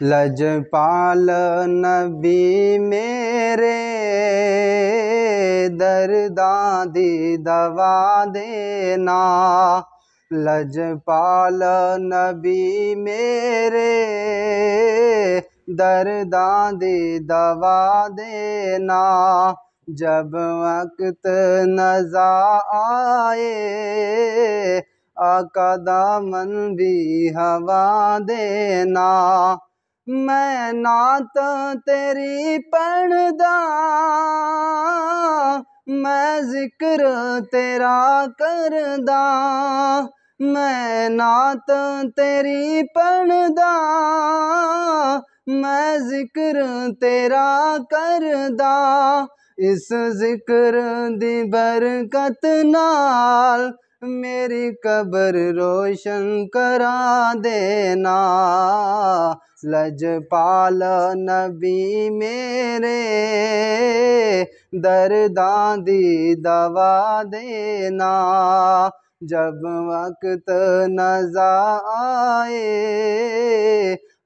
लजपाल नबी मेरे दर्दां दी दवा देना। लजपाल नबी मेरे दर्दां दी दवा देना। जब वक्त नज़ा आए आका दामन भी हवा देना। मैं नात तेरी पढ़दा, मैं जिक्र तेरा करदा। मैं नात तेरी पढ़दा, मैं जिक्र तेरा करदा। इस जिक्र दी बरकत नाल मेरी कब्र रोशन करा देना। लजपाल नबी मेरे दर्दां दी दवा देना। जब वक्त नज़ा आए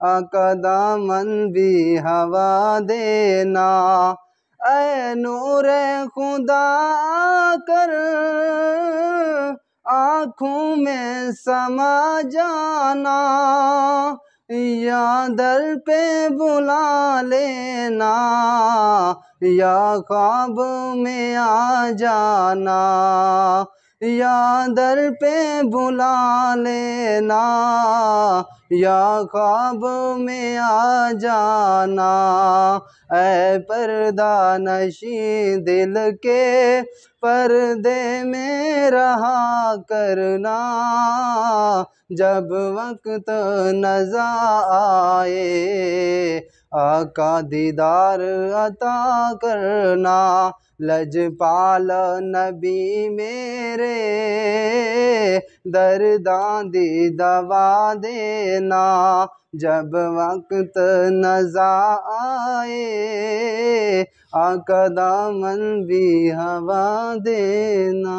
आका दामन भी हवा देना। ऐ नूरे खुदा कर आँखों में समा जाना। या दर पे बुला लेना, या ख्वाब में आ जाना। या दर पे बुला लेना, या ख्वाब में आ जाना। ऐ पर्दा नशी दिल के पर्दे में रहा करना। जब वक्त नज़ा आए आका दीदार अता करना। लजपाल नबी मेरे दर्दां दी दवा देना। जब वक्त नज़ा आए आका दामन भी हवा देना।